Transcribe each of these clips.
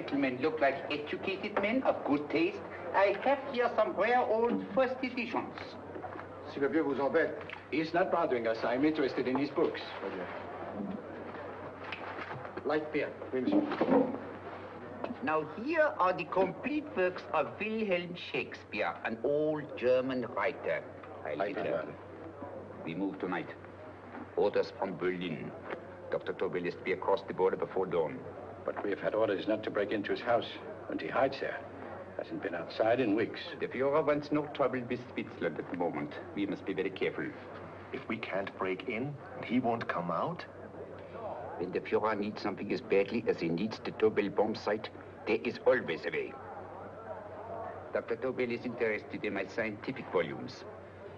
gentlemen look like educated men of good taste, I have here some rare old first editions. Si le vieux vous embête. He's not bothering us. I'm interested in his books. Light beer. Now here are the complete works of Wilhelm Shakespeare, an old German writer. We move tonight. Orders from Berlin. Dr. Tobel is to be across the border before dawn. But we've had orders not to break into his house, and he hides there. Hasn't been outside in weeks. The Führer wants no trouble with Switzerland at the moment. We must be very careful. If we can't break in, he won't come out? When the Führer needs something as badly as he needs the Tobel bomb sight, there is always a way. Dr. Tobel is interested in my scientific volumes.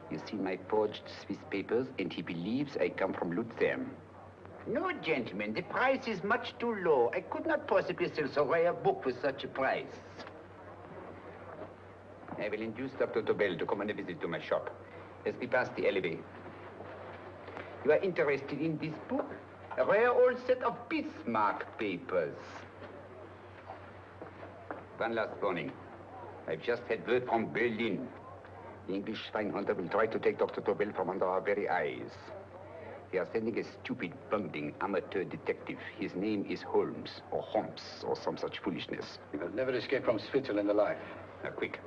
He's seen my forged Swiss papers, and he believes I come from Lucerne. No, gentlemen, the price is much too low. I could not possibly sell so rare a book for such a price. I will induce Dr. Tobel to come on a visit to my shop as we pass the alleyway. You are interested in this book? A rare old set of Bismarck papers. One last warning. I've just had word from Berlin. The English spy hunter will try to take Dr. Tobel from under our very eyes. They are sending a stupid, bungling amateur detective. His name is Holmes, or some such foolishness. He will never escape from Switzerland alive. Now, quick.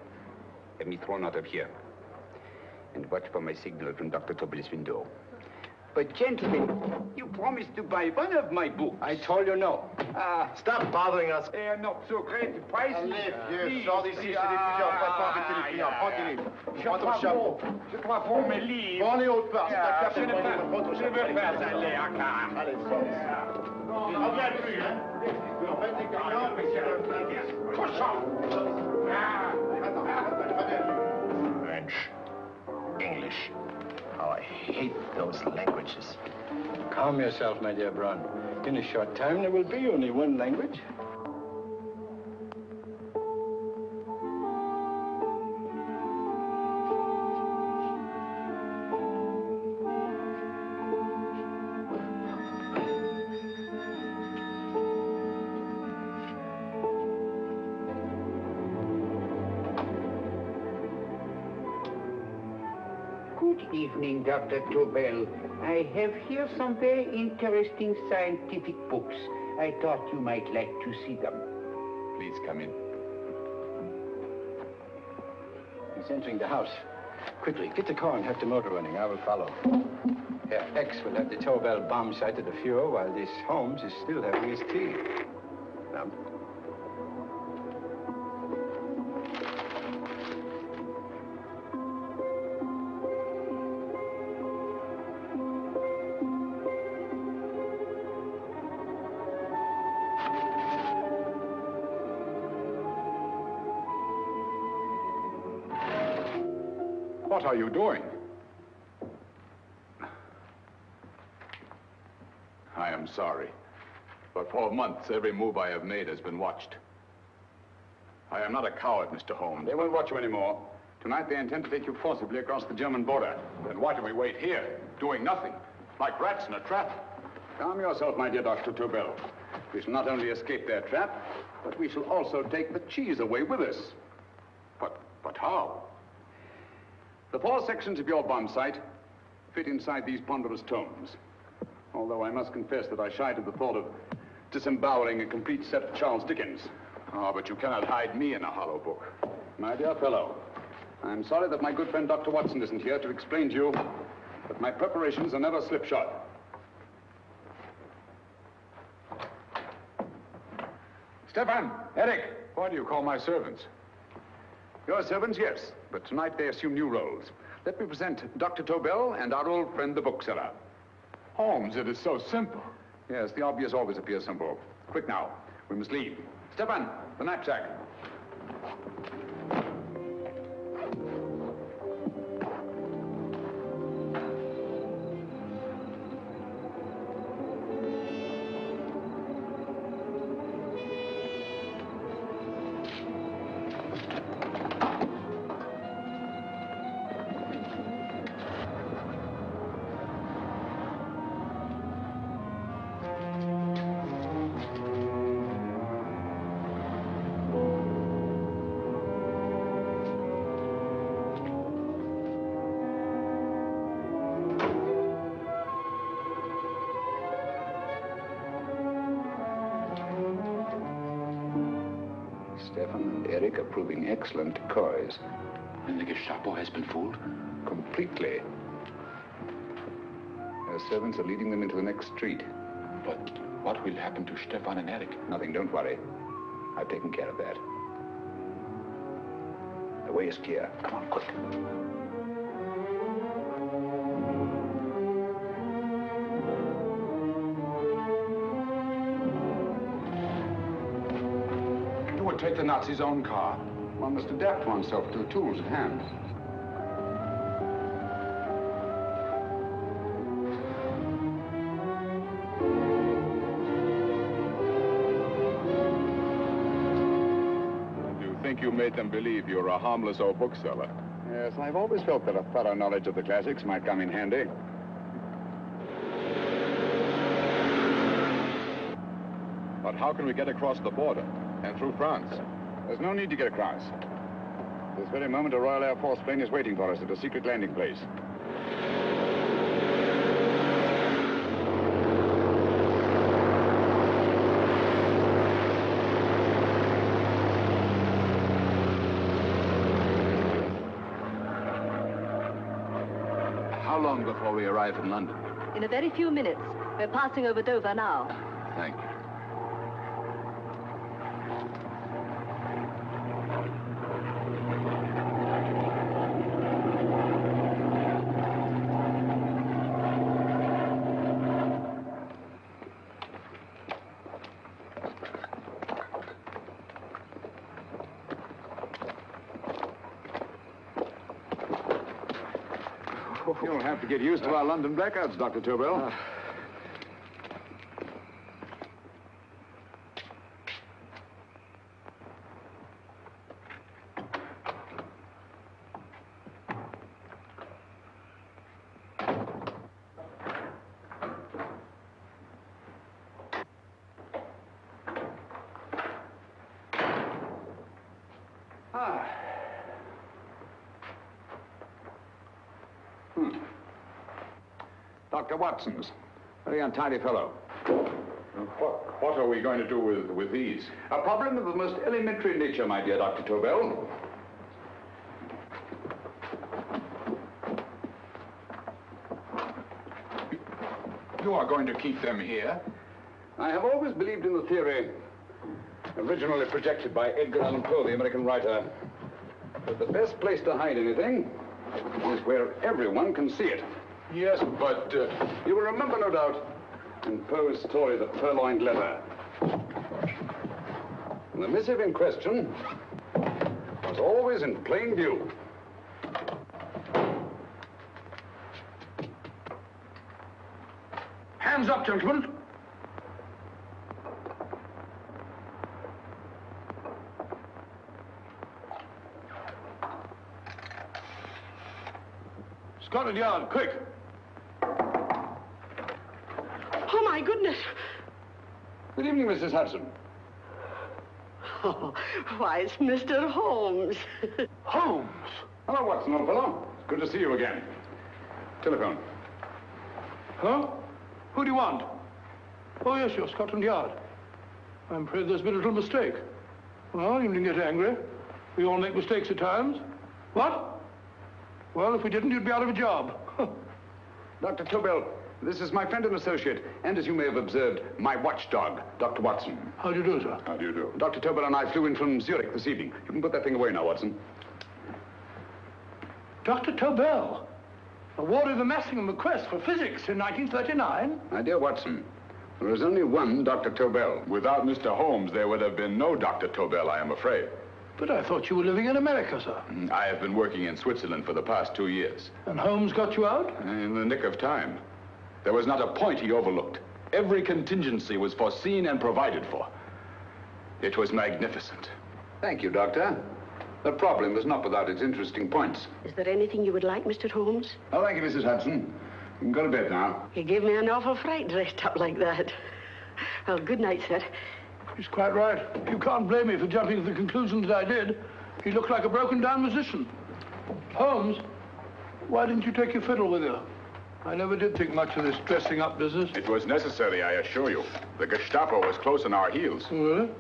Have me thrown out of here. And watch for my signal from Dr. Tobel's window. But, gentlemen, you promised to buy one of my books. I told you no. Stop bothering us. They are not so great prices. Allez, vieux, sors d'ici, c'est l'étudiant. Pas pas embêter les clients. Prends-les. Prends ton chapeau. Je crois pour mes livres. Prends les autres parts. Je ne veux pas aller à Kaaren. Allez, sors d'ici. Reviens plus, hein. En fait, les clients, Cochon! French, English. How I hate those languages. Calm yourself, my dear Braun. In a short time, there will be only one language. Good evening, Dr. Tobel. I have here some very interesting scientific books. I thought you might like to see them. Please come in. He's entering the house. Quickly, get the car and have the motor running. I will follow. Herr X will have the Tobel bomb sight at the Führer while this Holmes is still having his tea. Now. What are you doing? I am sorry, but for months, every move I have made has been watched. I am not a coward, Mr. Holmes. They won't watch you anymore. Tonight, they intend to take you forcibly across the German border. Then why do we wait here, doing nothing, like rats in a trap? Calm yourself, my dear Dr. Tobel. We shall not only escape their trap, but we shall also take the cheese away with us. But how? The 4 sections of your bomb sight fit inside these ponderous tomes. Although I must confess that I shied at the thought of disemboweling a complete set of Charles Dickens. Oh, but you cannot hide me in a hollow book. My dear fellow, I'm sorry that my good friend Dr. Watson isn't here to explain to you that my preparations are never slipshod. Stefan, Eric, why do you call my servants? Your servants, yes, but tonight they assume new roles. Let me present Dr. Tobel and our old friend, the bookseller. Holmes, it is so simple. Yes, the obvious always appears simple. Quick now, we must leave. Stefan, the knapsack. Stefan and Eric are proving excellent decoys. And the Gestapo has been fooled? Completely. Their servants are leading them into the next street. But what will happen to Stefan and Eric? Nothing, don't worry. I've taken care of that. The way is clear. Come on, quick. You would take the Nazis' own car. One must adapt oneself to the tools at hand. You made them believe you're a harmless old bookseller. Yes, I've always felt that a thorough knowledge of the classics might come in handy. But how can we get across the border and through France? There's no need to get across. This very moment, a Royal Air Force plane is waiting for us at a secret landing place. How long before we arrive in London? In a very few minutes. We're passing over Dover now. Thank you. You'll have to get used to our London blackouts, Dr. Tobel. Dr. Watson's. Very untidy fellow. What are we going to do with these? A problem of the most elementary nature, my dear Dr. Tobel. You are going to keep them here? I have always believed in the theory, originally projected by Edgar Allan Poe, the American writer, that the best place to hide anything is where everyone can see it. Yes, but... You will remember, no doubt, in Poe's story, The Purloined Letter. The missive in question was always in plain view. Hands up, gentlemen. Scotland Yard, quick. Oh, my goodness. Good evening, Mrs. Hudson. Oh, why, it's Mr. Holmes. Holmes. Hello, Watson, old fellow. It's good to see you again. Telephone. Huh? Who do you want? Oh, yes, you're Scotland Yard. I'm afraid there's been a little mistake. Well, you needn't get angry. We all make mistakes at times. What? Well, if we didn't, you'd be out of a job. Dr. Tobel, this is my friend and associate, and as you may have observed, my watchdog, Dr. Watson. How do you do, sir? How do you do? Dr. Tobel and I flew in from Zurich this evening. You can put that thing away now, Watson. Dr. Tobel, awarded the Massingham Bequest for physics in 1939. My dear Watson, there is only one Dr. Tobel. Without Mr. Holmes, there would have been no Dr. Tobel, I am afraid. But I thought you were living in America, sir. I have been working in Switzerland for the past 2 years. And Holmes got you out? In the nick of time. There was not a point he overlooked. Every contingency was foreseen and provided for. It was magnificent. Thank you, Doctor. The problem was not without its interesting points. Is there anything you would like, Mr. Holmes? Oh, thank you, Mrs. Hudson. You can go to bed now. You gave me an awful fright dressed up like that. Well, good night, sir. He's quite right. You can't blame me for jumping to the conclusion that I did. He looked like a broken-down musician. Holmes, why didn't you take your fiddle with you? I never did think much of this dressing-up business. It was necessary, I assure you. The Gestapo was close on our heels. Really?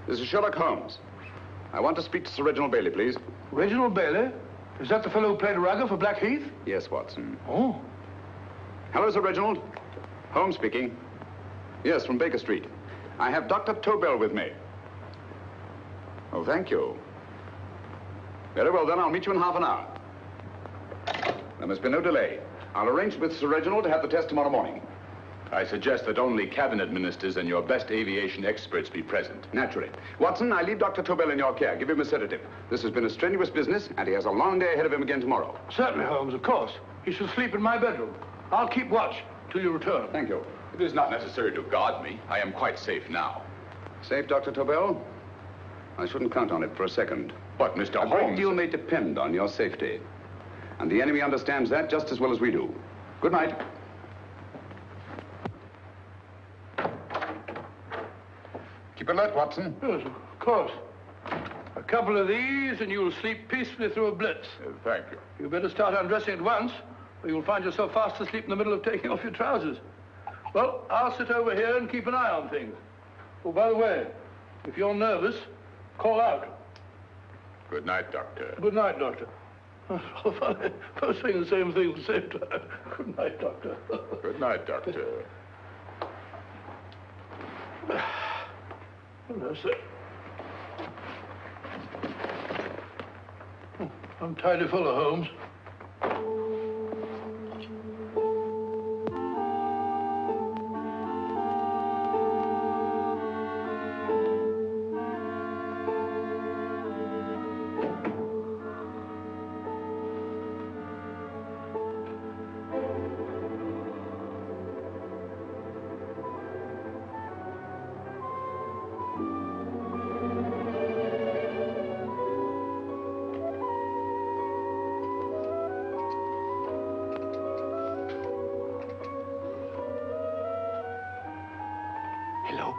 This is Sherlock Holmes. I want to speak to Sir Reginald Bailey, please. Reginald Bailey? Is that the fellow who played Rugger for Blackheath? Yes, Watson. Oh. Hello, Sir Reginald. Holmes speaking. Yes, from Baker Street. I have Dr. Tobel with me. Oh, thank you. Very well, then. I'll meet you in half an hour. There must be no delay. I'll arrange with Sir Reginald to have the test tomorrow morning. I suggest that only cabinet ministers and your best aviation experts be present. Naturally. Watson, I leave Dr. Tobel in your care. Give him a sedative. This has been a strenuous business, and he has a long day ahead of him again tomorrow. Certainly, Holmes, of course. He should sleep in my bedroom. I'll keep watch till you return. Thank you. It is not necessary to guard me. I am quite safe now. Safe, Dr. Tobel? I shouldn't count on it for a second. But, Mr. A great Holmes... deal may depend on your safety. And the enemy understands that just as well as we do. Good night. Keep alert, Watson. Yes, of course. A couple of these, and you'll sleep peacefully through a blitz. Thank you. You better start undressing at once, or you'll find yourself fast asleep in the middle of taking off your trousers. Well, I'll sit over here and keep an eye on things. Oh, by the way, if you're nervous, call out. Good night, Doctor. Good night, Doctor. Both saying the same thing at the same time. Good night, Doctor. Good night, Doctor. No, sir. I'm tidy full of Holmes. Hello?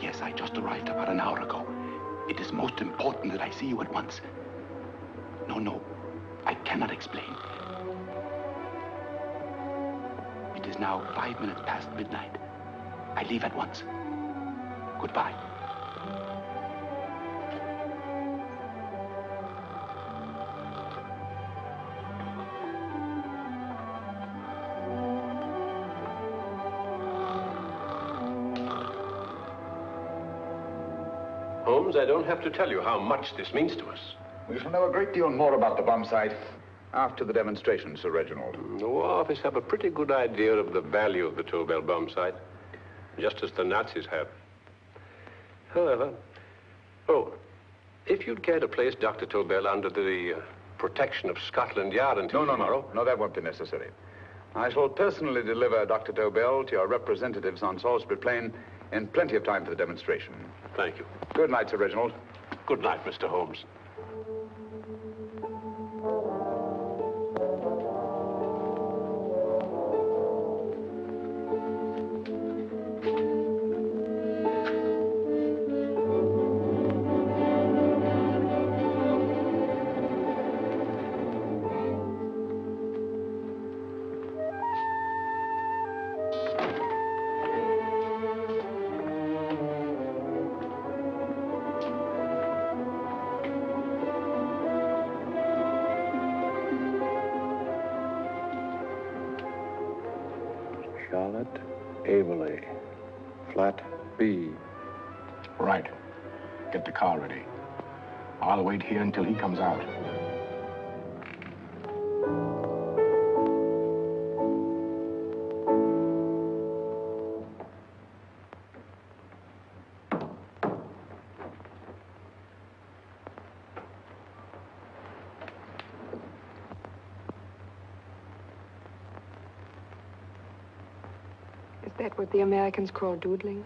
Yes, I just arrived about an hour ago. It is most important that I see you at once. No, I cannot explain. It is now 5 minutes past midnight. I leave at once. Goodbye. Holmes, I don't have to tell you how much this means to us. We shall know a great deal more about the bomb site after the demonstration, Sir Reginald. The War Office have a pretty good idea of the value of the Tobel bomb site, just as the Nazis have. However, if you'd care to place Dr. Tobel under the protection of Scotland Yard until tomorrow... No, that won't be necessary. I shall personally deliver Dr. Tobel to your representatives on Salisbury Plain in plenty of time for the demonstration. Thank you. Good night, Sir Reginald. Good night, Mr. Holmes. Eberli, flat B. Right. Get the car ready. I'll wait here until he comes out. Is that what the Americans call doodling?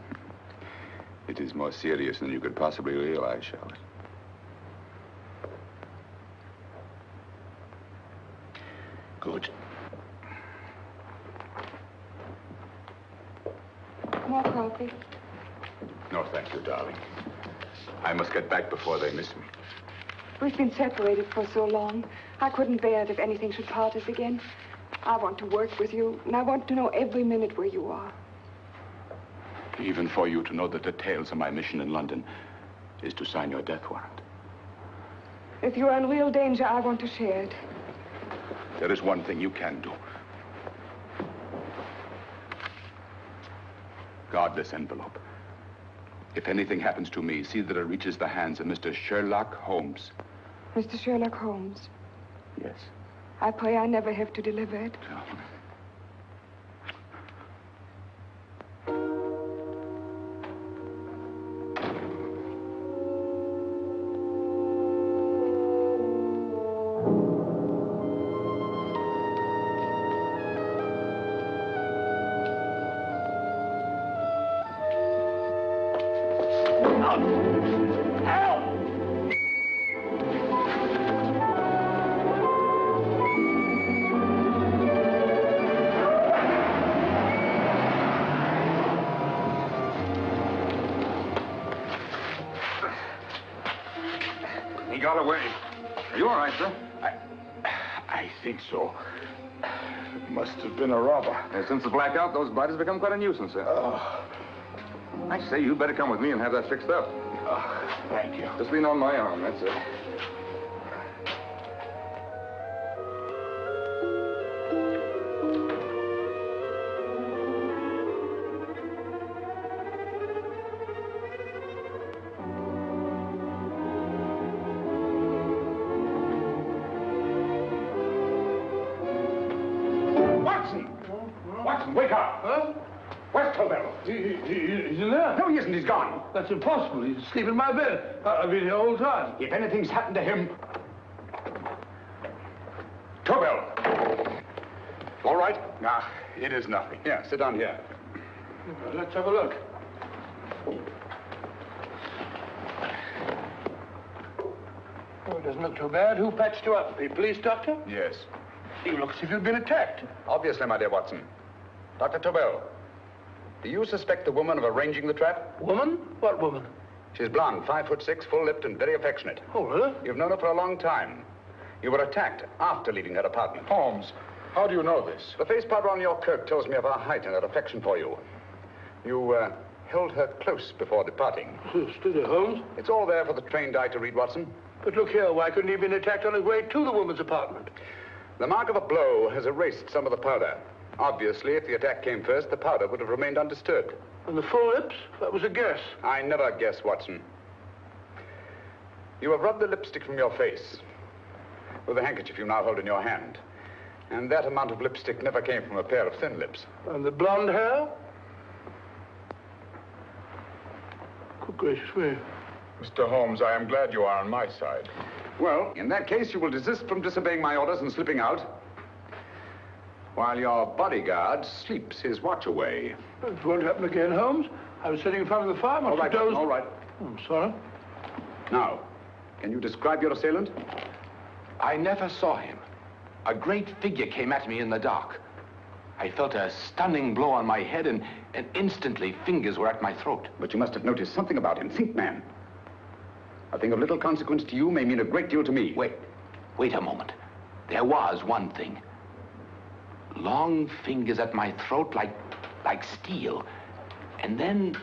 It is more serious than you could possibly realize, Charlotte. Good. More coffee? No, thank you, darling. I must get back before they miss me. We've been separated for so long. I couldn't bear it if anything should part us again. I want to work with you, and I want to know every minute where you are. even for you to know the details of my mission in London, is to sign your death warrant. If you're in real danger, I want to share it. There is one thing you can do. Guard this envelope. If anything happens to me, see that it reaches the hands of Mr. Sherlock Holmes. Mr. Sherlock Holmes, Yes. I pray I never have to deliver it. He got away. Are you all right, sir? I think so. Must have been a robber. Since the blackout, those biters become quite a nuisance, sir. I say, you better come with me and have that fixed up. Thank you. Just lean on my arm, that's it. Watson, wake up! Huh? Where's Tobel? He's in there. No, he isn't. He's gone. That's impossible. He's asleep in my bed. I've been here all the time. If anything's happened to him... Tobel! All right? Nah, it is nothing. Yeah, sit down here. Let's have a look. Oh, it doesn't look too bad. Who patched you up? The police doctor? Yes. You look as if you'd been attacked. Obviously, my dear Watson. Dr. Tobel, do you suspect the woman of arranging the trap? Woman? What woman? She's blonde, 5'6", full-lipped, and very affectionate. Oh, really? You've known her for a long time. You were attacked after leaving her apartment. Holmes, how do you know this? The face powder on your coat tells me of her height and her affection for you. You held her close before departing. Steady, Holmes. It's all there for the trained eye to read, Watson. But look here, why couldn't he have been attacked on his way to the woman's apartment? The mark of a blow has erased some of the powder. Obviously, if the attack came first, the powder would have remained undisturbed. And the full lips? That was a guess. I never guess, Watson. You have rubbed the lipstick from your face with the handkerchief you now hold in your hand. And that amount of lipstick never came from a pair of thin lips. And the blonde hair? Good gracious me. Mr. Holmes, I am glad you are on my side. Well, in that case, you will desist from disobeying my orders and slipping out, while your bodyguard sleeps his watch away. It won't happen again, Holmes. I was sitting in front of the fire. All right, all right. I'm sorry. Now, can you describe your assailant? I never saw him. A great figure came at me in the dark. I felt a stunning blow on my head, and instantly fingers were at my throat. But you must have noticed something about him. Think, man. A thing of little consequence to you may mean a great deal to me. Wait a moment. There was one thing. Long fingers at my throat like steel. And then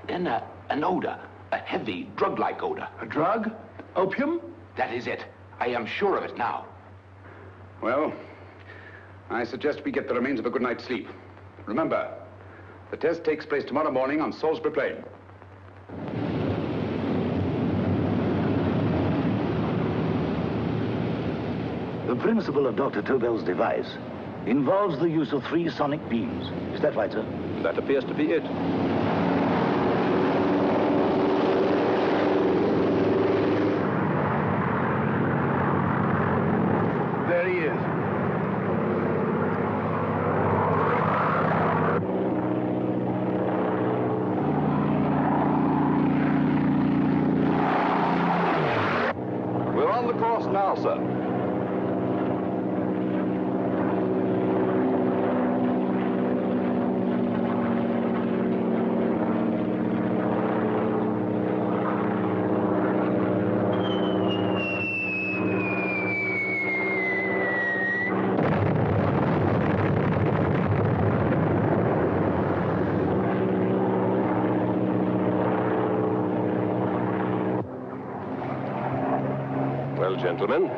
an odor, a heavy, drug-like odor. A drug? Opium? That is it. I am sure of it now. Well, I suggest we get the remains of a good night's sleep. Remember, the test takes place tomorrow morning on Salisbury Plain. The principle of Dr. Tobel's device involves the use of 3 sonic beams. Is that right, sir? That appears to be it. There he is. We're on the course now, sir. Well, gentlemen,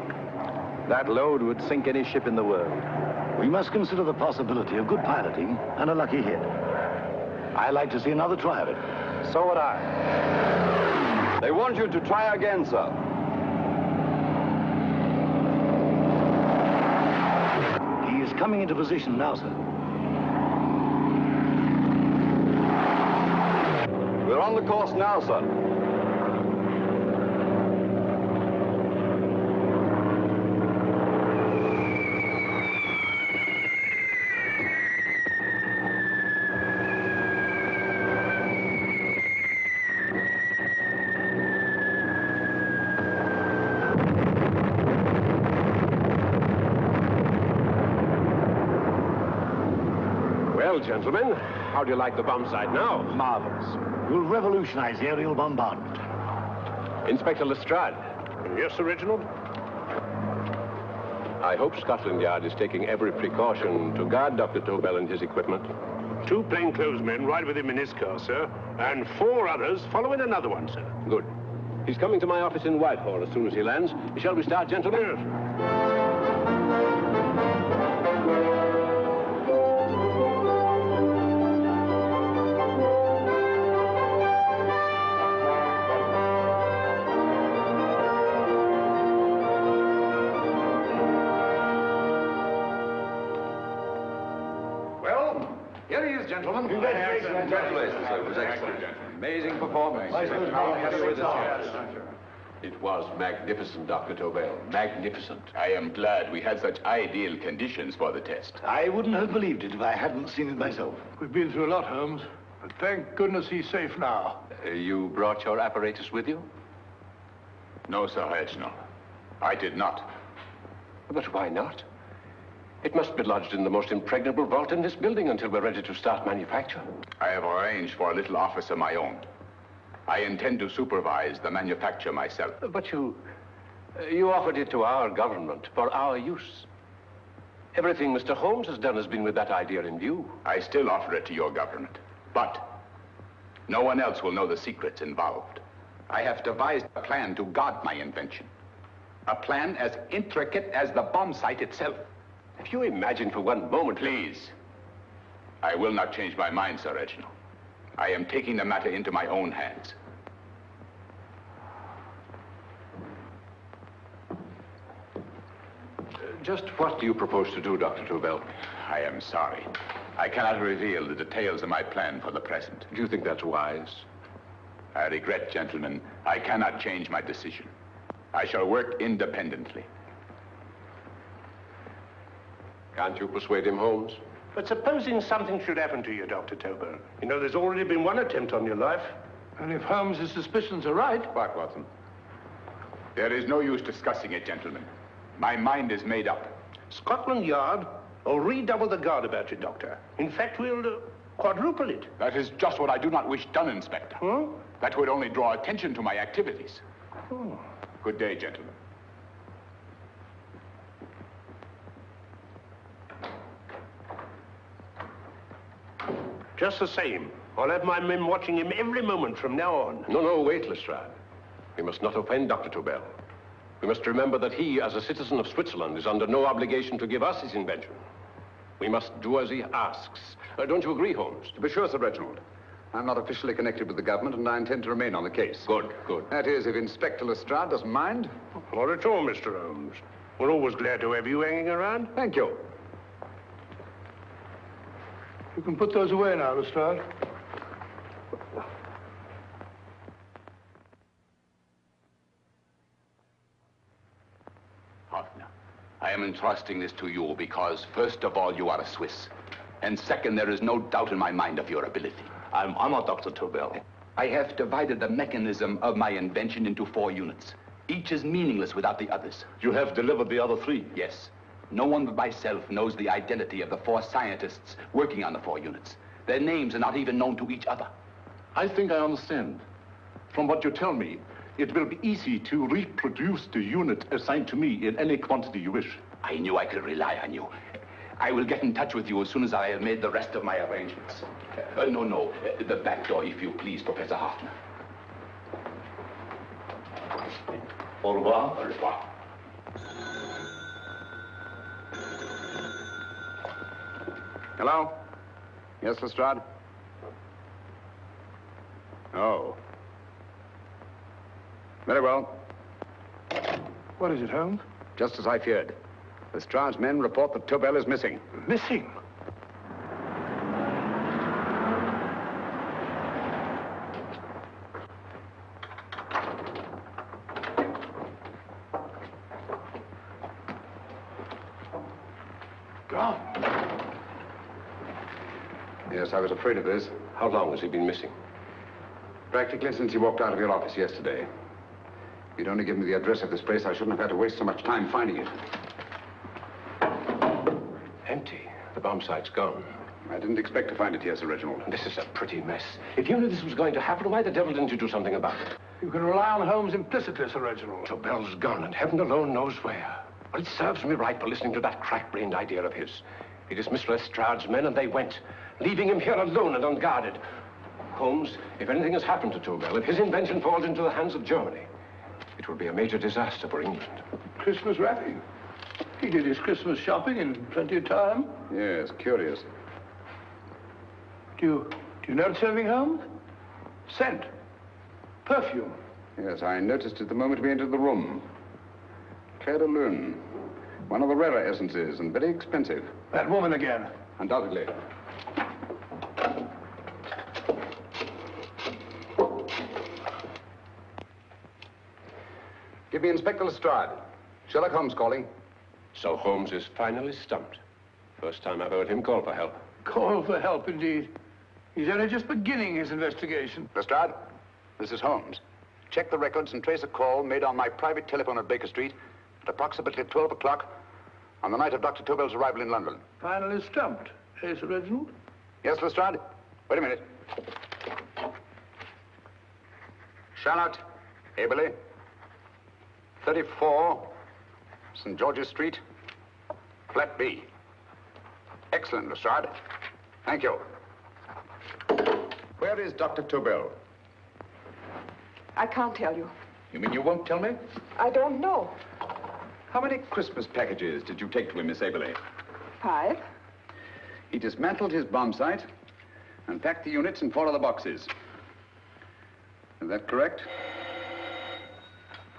that load would sink any ship in the world. We must consider the possibility of good piloting and a lucky hit. I like to see another try of it. So would I. They want you to try again, sir. He is coming into position now, sir. We're on the course now, sir. Well, gentlemen, how do you like the bomb sight now? Marvelous. Will revolutionize the aerial bombardment. Inspector Lestrade. Yes, Sir Reginald? I hope Scotland Yard is taking every precaution to guard Dr. Tobel and his equipment. 2 plainclothesmen ride with him in his car, sir, and 4 others follow in another one, sir. Good. He's coming to my office in Whitehall as soon as he lands. Shall we start, gentlemen? Yes. Here he is, gentlemen. Congratulations, sir. It was excellent. Amazing performance. It was magnificent, Dr. Tobel. Magnificent. I am glad we had such ideal conditions for the test. I wouldn't have believed it if I hadn't seen it myself. We've been through a lot, Holmes, but thank goodness he's safe now. You brought your apparatus with you? No, Sir Reginald. I did not. But why not? It must be lodged in the most impregnable vault in this building until we're ready to start manufacture. I have arranged for a little office of my own. I intend to supervise the manufacture myself. But you offered it to our government for our use. Everything Mr. Holmes has done has been with that idea in view. I still offer it to your government, but no one else will know the secrets involved. I have devised a plan to guard my invention. A plan as intricate as the bomb sight itself. If you imagine for one moment... Please. I will not change my mind, Sir Reginald. I am taking the matter into my own hands. Just what do you propose to do, Dr. Tobel? I am sorry. I cannot reveal the details of my plan for the present. Do you think that's wise? I regret, gentlemen, I cannot change my decision. I shall work independently. Can't you persuade him, Holmes? But supposing something should happen to you, Dr. Tobel. You know, there's already been one attempt on your life. And if Holmes' suspicions are right... What, Watson? There is no use discussing it, gentlemen. My mind is made up. Scotland Yard will redouble the guard about you, Doctor. In fact, we'll quadruple it. That is just what I do not wish done, Inspector. Huh? That would only draw attention to my activities. Oh. Good day, gentlemen. Just the same, I'll have my men watching him every moment from now on. No, wait, Lestrade. We must not offend Dr. Tobel. We must remember that he, as a citizen of Switzerland, is under no obligation to give us his invention. We must do as he asks. Don't you agree, Holmes? To be sure, Sir Reginald. I'm not officially connected with the government, and I intend to remain on the case. Good. That is, if Inspector Lestrade doesn't mind. Not at all, Mr. Holmes. We're always glad to have you hanging around. Thank you. You can put those away now, Lestrade. Hoffner, I am entrusting this to you because, first of all, you are a Swiss. And second, there is no doubt in my mind of your ability. I'm honored, Dr. Tobel. I have divided the mechanism of my invention into 4 units. Each is meaningless without the others. You have delivered the other 3? Yes. No one but myself knows the identity of the 4 scientists working on the 4 units. Their names are not even known to each other. I think I understand. From what you tell me, it will be easy to reproduce the unit assigned to me in any quantity you wish. I knew I could rely on you. I will get in touch with you as soon as I have made the rest of my arrangements. No. The back door, if you please, Professor Hoffner. Au revoir. Au revoir. Hello? Yes, Lestrade? Oh. Very well. What is it, Holmes? Just as I feared. Lestrade's men report that Tobel is missing. Missing? Gone. Yes, I was afraid of this. How long has he been missing? Practically since he walked out of your office yesterday. If you'd only given me the address of this place, I shouldn't have had to waste so much time finding it. Empty. The bomb site's gone. I didn't expect to find it here, Sir Reginald. This is a pretty mess. If you knew this was going to happen, why the devil didn't you do something about it? You can rely on Holmes implicitly, Sir Reginald. Tobel's gone, and heaven alone knows where. Well, it serves me right for listening to that crack-brained idea of his. He dismissed Lestrade's men, and they went, leaving him here alone and unguarded. Holmes, if anything has happened to Tobel, if his invention falls into the hands of Germany, it will be a major disaster for England. Christmas wrapping. He did his Christmas shopping in plenty of time. Yes, curious. Do you notice anything, Holmes? Scent. Perfume. Yes, I noticed it the moment we entered the room. Claire de Lune. One of the rarer essences and very expensive. That woman again. Undoubtedly. Give me Inspector Lestrade. Sherlock Holmes calling. So Holmes is finally stumped. First time I've heard him call for help. Call for help, indeed. He's only just beginning his investigation. Lestrade, this is Holmes. Check the records and trace a call made on my private telephone at Baker Street at approximately 12 o'clock on the night of Dr. Tobel's arrival in London. Finally stumped, eh, Sir Reginald? Yes, Lestrade? Wait a minute. Charlotte, Eberli, 34, St. George's Street, flat B. Excellent, Lestrade. Thank you. Where is Dr. Tobel? I can't tell you. You mean you won't tell me? I don't know. How many Christmas packages did you take to him, Miss Eberli? 5. He dismantled his bomb site and packed the units in 4 other boxes. Is that correct?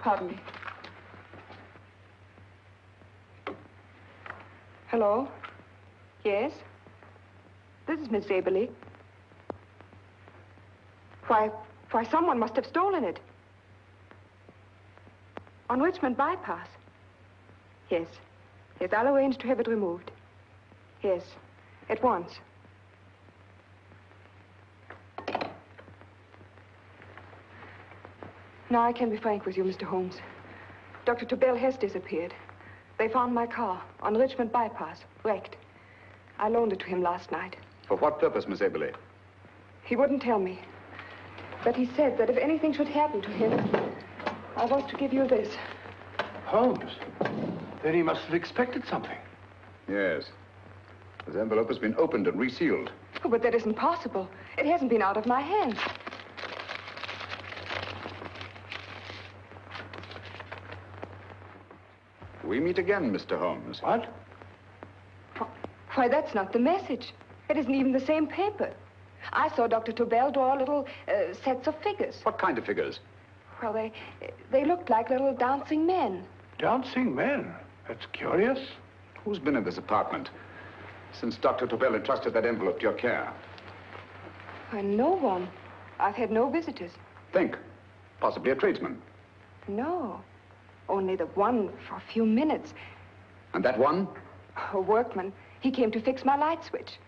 Pardon me. Hello? Yes? This is Miss Eberli. Why, someone must have stolen it. On Richmond Bypass. Yes. Yes, I'll arrange to have it removed. Yes, at once. Now I can be frank with you, Mr. Holmes. Dr. Tobel has disappeared. They found my car on Richmond Bypass, wrecked. I loaned it to him last night. For what purpose, Miss Eberli? He wouldn't tell me. But he said that if anything should happen to him, I was to give you this. Holmes? Then he must have expected something. Yes. This envelope has been opened and resealed. Oh, but that isn't possible. It hasn't been out of my hands. We meet again, Mr. Holmes. What? Why, that's not the message. It isn't even the same paper. I saw Dr. Tobel draw little sets of figures. What kind of figures? Well, they looked like little dancing men. Dancing men? That's curious. Who's been in this apartment since Dr. Tobel entrusted that envelope to your care? Why, no one. I've had no visitors. Think. Possibly a tradesman. No. Only the one for a few minutes. And that one? A workman. He came to fix my light switch.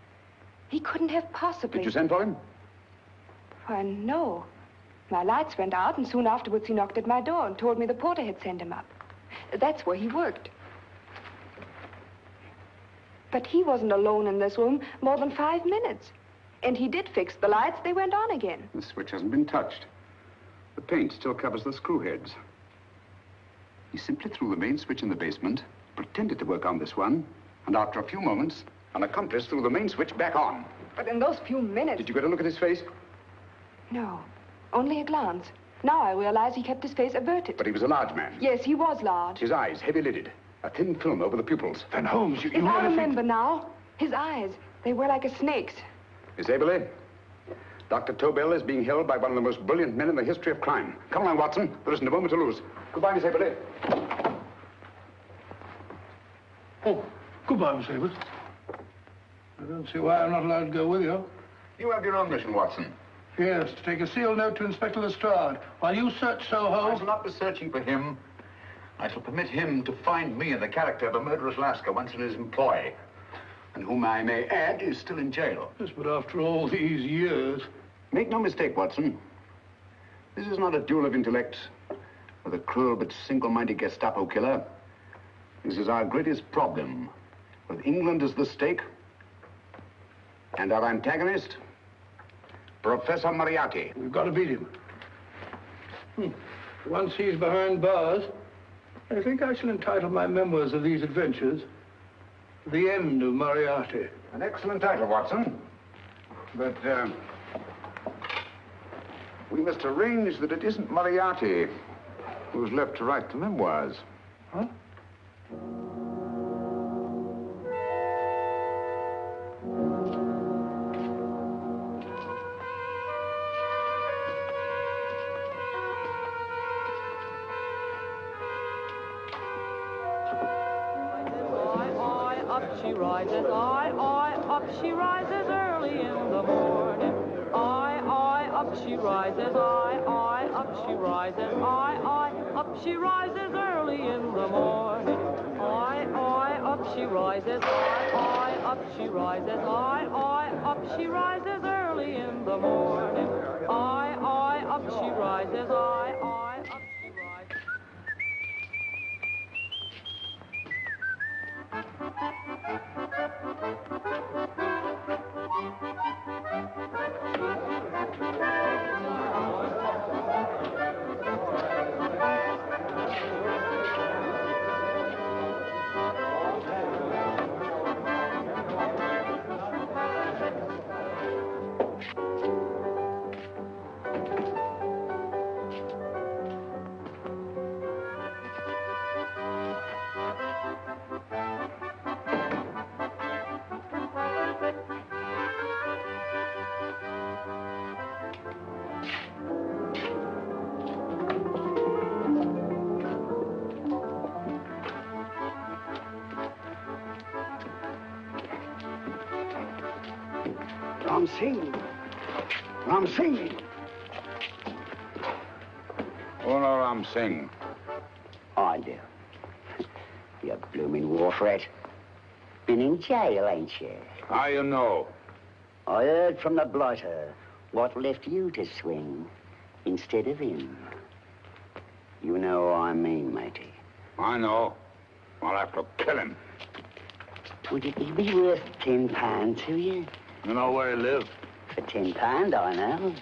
He couldn't have possibly... Did you send for him? Why, no. My lights went out, and soon afterwards he knocked at my door and told me the porter had sent him up. That's where he worked. But he wasn't alone in this room more than 5 minutes. And he did fix the lights. They went on again. The switch hasn't been touched. The paint still covers the screw heads. He simply threw the main switch in the basement, pretended to work on this one, and after a few moments, an accomplice threw the main switch back on. But in those few minutes... Did you get a look at his face? No, only a glance. Now I realize he kept his face averted. But he was a large man. Yes, he was large. His eyes heavy-lidded, a thin film over the pupils. Then Holmes, you I remember now. His eyes, They were like a snake's. Miss Eberli, Dr. Tobel is being held by one of the most brilliant men in the history of crime. Come along, Watson. There isn't a moment to lose. Goodbye, Miss Eberli. Oh, goodbye, Miss Eberli. I don't see why I'm not allowed to go with you. You have your own mission, Watson. Yes, to take a sealed note to Inspector Lestrade while you search Soho. I shall not be searching for him. I shall permit him to find me in the character of a murderous Lascar once in his employ, and whom I may add is still in jail. Yes, but after all these years... Make no mistake, Watson. This is not a duel of intellects with a cruel but single-minded Gestapo killer. This is our greatest problem, with England as the stake, and our antagonist, Professor Moriarty. We've got to beat him. Once he's behind bars, I think I shall entitle my memoirs of these adventures, The End of Moriarty. An excellent title, Watson. But, we must arrange that it isn't Moriarty who's left to write the memoirs. Huh? She rises, up she rises early in the morning. Up she rises, up she rises, up she rises early in the morning. Up she rises, up she rises, up she rises early in the morning. Up she rises, up she rises. Ram Singh. Oh, no, Ram Singh. I do. You blooming war threat. Been in jail, ain't you? How you know? I heard from the blighter what left you to swing instead of him. You know what I mean, matey. I know. I'll have to kill him. Would it be worth £10 to you? You know where he lives? For £10, I know.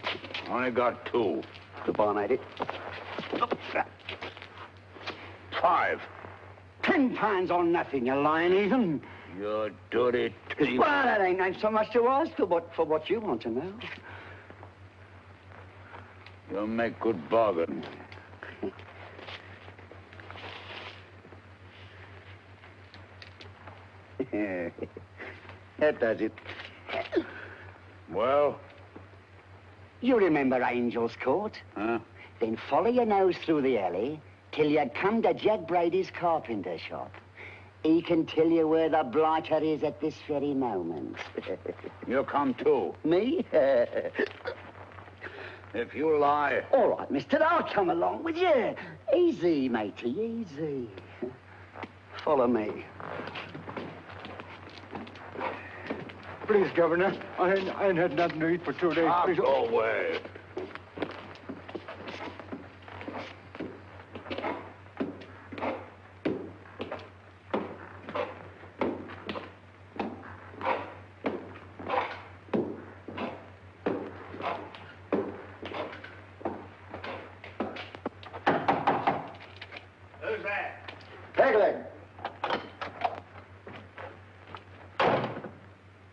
Only got 2. Goodbye, matey. 5. £10 on nothing, you lying heathen. You dirty thief. Well, that ain't so much to ask for what you want to know. You'll make good bargain. That does it. Well? You remember Angel's Court? Huh? Then follow your nose through the alley till you come to Jack Brady's carpenter shop. He can tell you where the blighter is at this very moment. You come too. Me? If you lie... All right, mister, I'll come along with you. Easy, matey, easy. Follow me. Please, Governor, I ain't had nothing to eat for 2 days. Please. Go away. Who's that? Pegleg.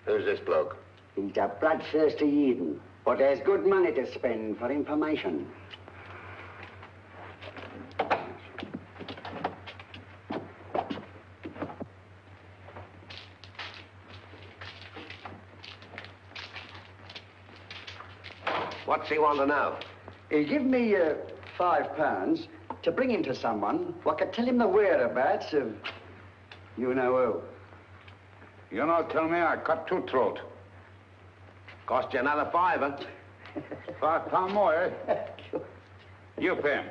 Who's this bloke? He's a bloodthirsty heathen, but there's good money to spend for information. What's he want to know? He give me £5 to bring him to someone who could tell him the whereabouts of you know who. You not tell me I cut two throat. Cost you another £5. £5 more, eh? You pay him.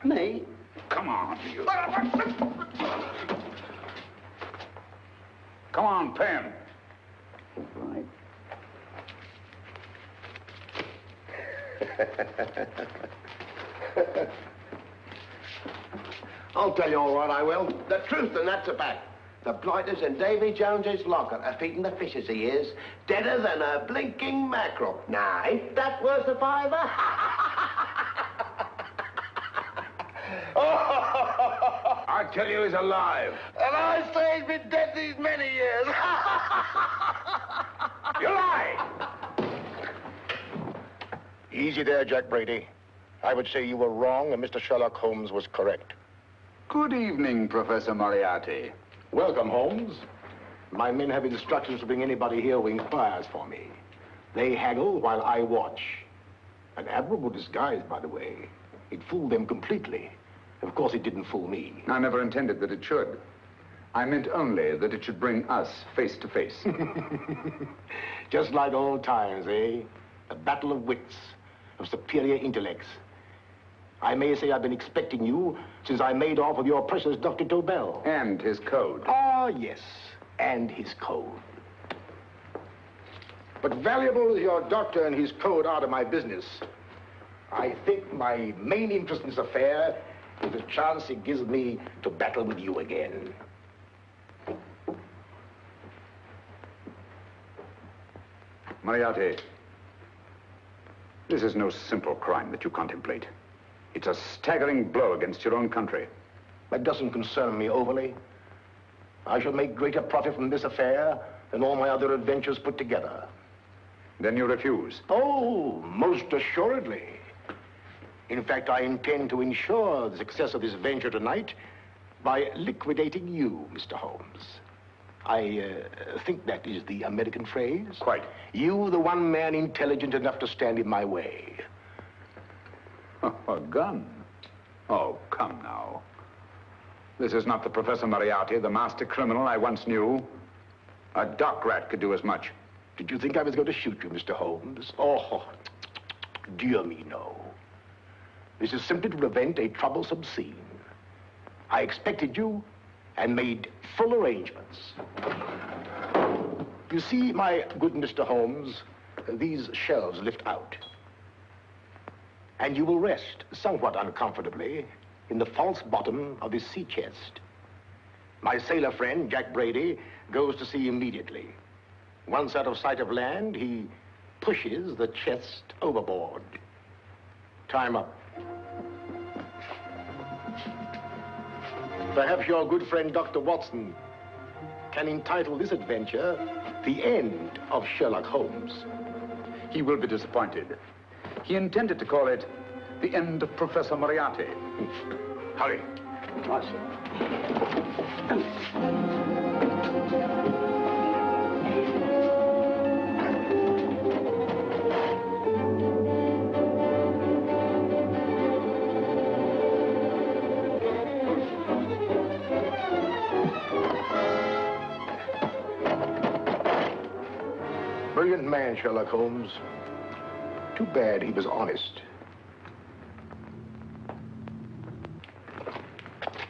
Me? Come on, you. Come on, pay him. Right. I'll tell you all right, I will. The truth, and that's a fact. The blighters in Davy Jones's locker are feeding the fishes, he is. Deader than a blinking mackerel. Now, ain't that worth a £5? I tell you he's alive. And I say he's been dead these many years. You lie! Easy there, Jack Brady. I would say you were wrong and Mr. Sherlock Holmes was correct. Good evening, Professor Moriarty. Welcome, Holmes. My men have instructions to bring anybody here who inquires for me. They haggle while I watch. An admirable disguise, by the way. It fooled them completely. Of course, it didn't fool me. I never intended that it should. I meant only that it should bring us face to face. Just like old times, eh? A battle of wits, of superior intellects. I may say I've been expecting you since I made off with your precious Dr. Tobel. And his code. Ah, yes, and his code. But valuable as your doctor and his code are to my business, I think my main interest in this affair is the chance it gives me to battle with you again. Moriarty, this is no simple crime that you contemplate. It's a staggering blow against your own country. That doesn't concern me overly. I shall make greater profit from this affair than all my other adventures put together. Then you refuse? Oh, most assuredly. In fact, I intend to ensure the success of this venture tonight by liquidating you, Mr. Holmes. I think that is the American phrase. Quite. You, the one man intelligent enough to stand in my way. A gun? Oh, come now. This is not the Professor Moriarty, the master criminal I once knew. A dock rat could do as much. Did you think I was going to shoot you, Mr. Holmes? Oh, dear me, no. This is simply to prevent a troublesome scene. I expected you and made full arrangements. You see, my good Mr. Holmes, these shelves lift out. And you will rest somewhat uncomfortably in the false bottom of this sea chest. My sailor friend, Jack Brady, goes to sea immediately. Once out of sight of land, he pushes the chest overboard. Time up. Perhaps your good friend, Dr. Watson, can entitle this adventure The End of Sherlock Holmes. He will be disappointed. He intended to call it The End of Professor Moriarty. Hurry. Right, sir. Brilliant man, Sherlock Holmes. Too bad he was honest.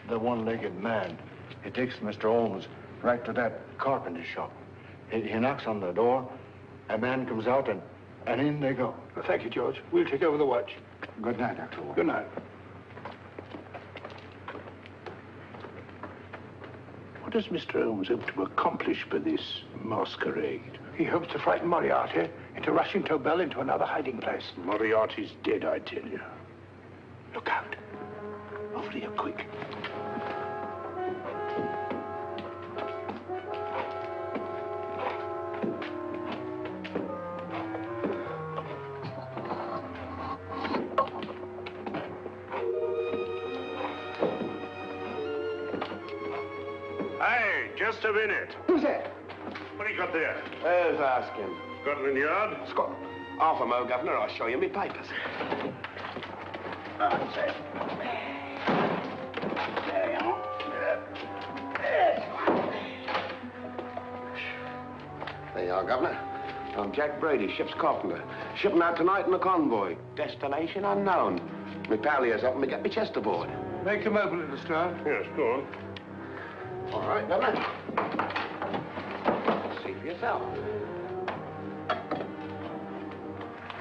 The one-legged man. He takes Mr. Holmes right to that carpenter shop. He knocks on the door, a man comes out, and in they go. Well, thank you, George. We'll take over the watch. Good night, Dr. Holmes. Good night. What does Mr. Holmes hope to accomplish by this masquerade? He hopes to frighten Moriarty into rushing Tobel into another hiding place. Moriarty's dead, I tell you. Look out. Over here, quick. Hey, just a minute. Who's that? What do you got there? Let's ask him. Scotland Yard? Scotland. Half a mo, Governor. I'll show you me papers. That's it. There you are. There you are, Governor. I'm Jack Brady, ship's carpenter. Shipping out tonight in a convoy. Destination unknown. My pal here's helping me get my chest aboard. Make him open it, Lestrade. Yes, go on. All right, Governor. See for yourself.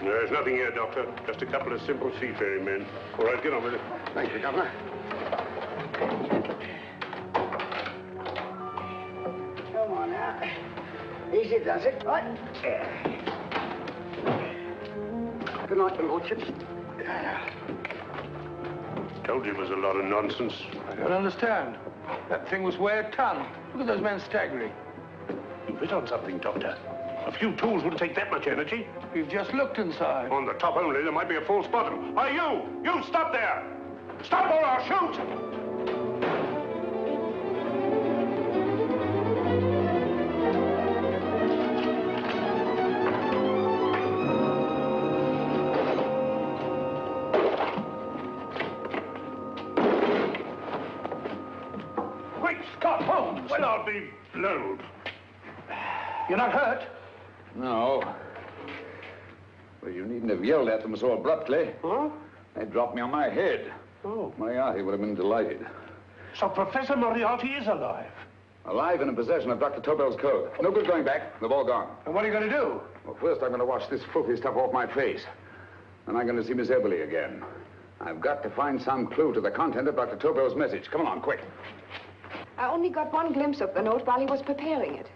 There's nothing here, Doctor. Just a couple of simple seafaring men. All right, get on with it. Thank you, Governor. Come on now. Easy does it. Right. Good night, your lordships. Told you it was a lot of nonsense. I don't understand. That thing was weighed a ton. Look at those men staggering. You hit on something, Doctor. A few tools wouldn't take that much energy. We've just looked inside. On the top only, there might be a false bottom. Hey, you! You stop there! Stop or I'll shoot! Great Scott, Holmes! Well, I'll be blowed. You're not hurt? No. Well, you needn't have yelled at them so abruptly. Huh? They dropped me on my head. Oh. Moriarty would have been delighted. So Professor Moriarty is alive? Alive and in possession of Dr. Tobel's code. No good going back. They've all gone. And what are you going to do? Well, first I'm going to wash this filthy stuff off my face. Then I'm going to see Miss Eberli again. I've got to find some clue to the content of Dr. Tobel's message. Come along, quick. I only got one glimpse of the note while he was preparing it.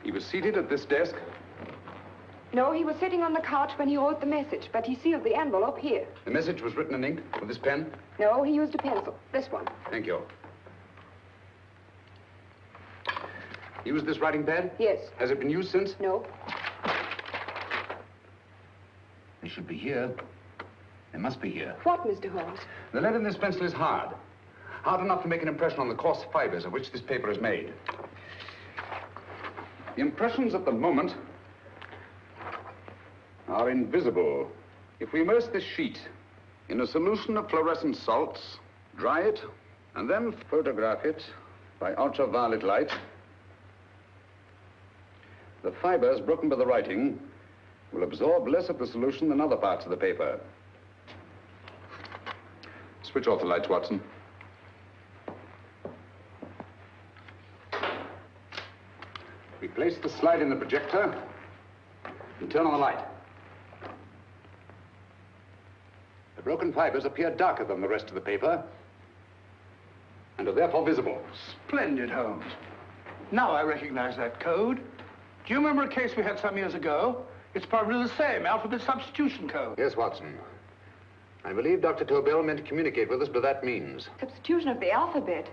He was seated at this desk. No, he was sitting on the couch when he wrote the message, but he sealed the envelope here. The message was written in ink with this pen? No, he used a pencil. This one. Thank you. Used this writing pad? Yes. Has it been used since? No. It should be here. It must be here. What, Mr. Holmes? The lead in this pencil is hard. Hard enough to make an impression on the coarse fibers of which this paper is made. The impressions at the moment are invisible. If we immerse this sheet in a solution of fluorescent salts, dry it, and then photograph it by ultraviolet light, the fibers broken by the writing will absorb less of the solution than other parts of the paper. Switch off the lights, Watson. We place the slide in the projector and turn on the light. The broken fibers appear darker than the rest of the paper and are therefore visible. Splendid, Holmes. Now I recognize that code. Do you remember a case we had some years ago? It's probably the same, alphabet substitution code. Yes, Watson. I believe Dr. Tobel meant to communicate with us by that means. Substitution of the alphabet?